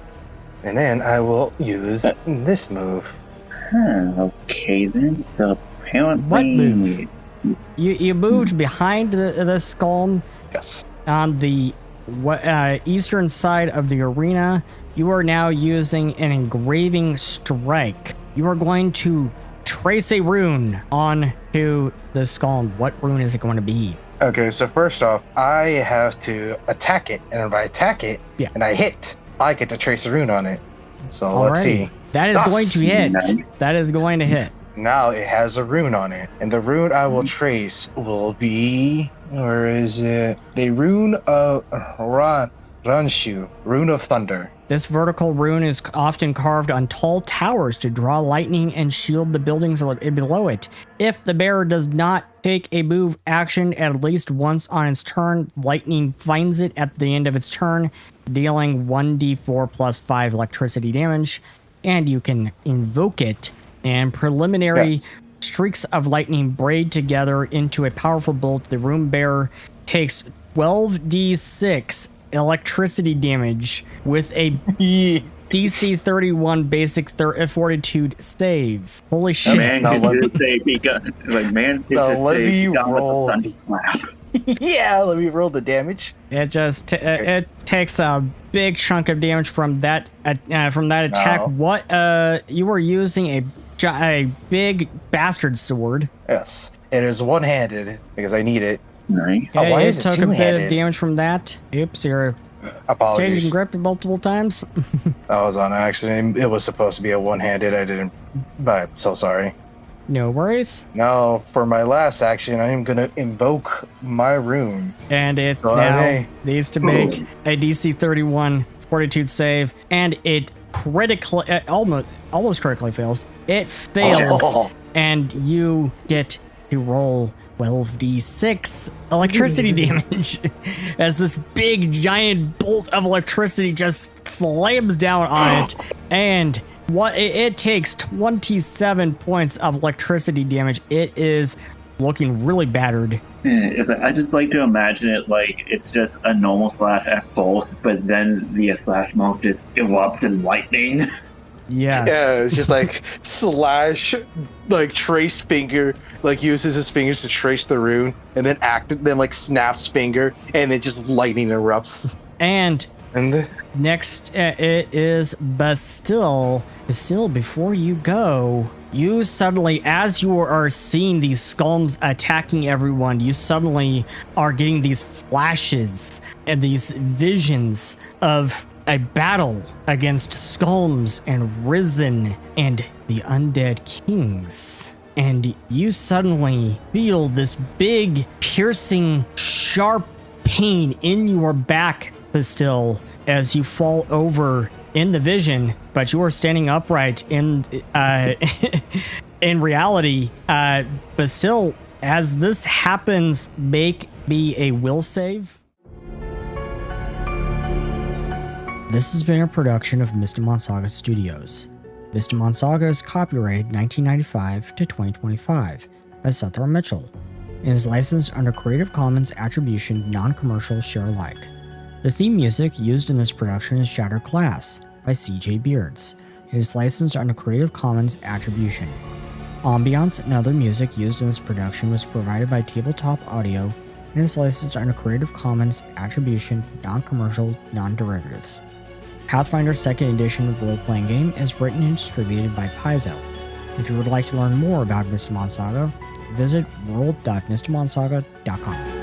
and then I will use this move. Okay then. So apparently... What move? You moved behind the Skulm. Yes. On the eastern side of the arena. You are now using an engraving strike. You are going to trace a rune onto the Skulm. What rune is it going to be? Okay, so first off, I have to attack it, and if I attack it and I hit, I get to trace a rune on it. So let's see. That is going to hit. Nice. That is going to hit. Now it has a rune on it, and the rune I will trace will be, where is it? The rune of Ranshu, rune of thunder. This vertical rune is often carved on tall towers to draw lightning and shield the buildings below it. If the bearer does not take a move action at least once on its turn, lightning finds it at the end of its turn, dealing 1d4 plus 5 electricity damage, and you can invoke it. And preliminary streaks of lightning braid together into a powerful bolt. The rune bearer takes 12d6 electricity damage with a DC 31 basic fortitude save. Holy shit. Man could just say let me roll. Yeah, let me roll the damage. It just it takes a big chunk of damage from that attack. Oh. What you were using a big bastard sword. Yes, it is one-handed because I need it. Nice. Oh, why It is it took a bit two-handed? of damage from that. Oops, you're Apologies. changing grip multiple times. I was on accident. It was supposed to be a one-handed. I didn't. But I'm so sorry. No worries. Now, for my last action, I am gonna invoke my rune. And it So now Aime. needs to make a DC 31 fortitude save, and it critically, almost critically fails. It fails, Oh. and you get to roll 12d6 electricity damage as this big giant bolt of electricity just slams down on it, and it takes 27 points of electricity damage. It is looking really battered. I just like to imagine it like it's just a normal slash at full, but then the slash mark just erupts in lightning. Yes. Yeah, it's just like slash, like trace finger, like uses his fingers to trace the rune, and then then like snaps finger, and it just lightning erupts. And And next, it is Bastille. Bastille, before you go, you suddenly, as you are seeing these Skulms attacking everyone, you suddenly are getting these flashes and these visions of a battle against Skulms and Risen and the undead kings. And you suddenly feel this big, piercing, sharp pain in your back, Bastille, as you fall over in the vision, but you are standing upright in in reality, but still, as this happens, make me a will save. This has been a production of Mystimon Saga Studios. Mystimon Saga is copyrighted 1995 to 2025 by Seth R. Mitchell and is licensed under Creative Commons Attribution Non-Commercial Share Alike. The theme music used in this production is Shattered Glass by CJBeards and is licensed under Creative Commons Attribution. Ambience and other music used in this production was provided by Tabletop Audio and is licensed under Creative Commons Attribution Non-Commercial Non-Derivatives. Pathfinder 2nd Edition role-playing game is written and distributed by Paizo. If you would like to learn more about Mystimon Saga, visit world.mystimonsaga.com.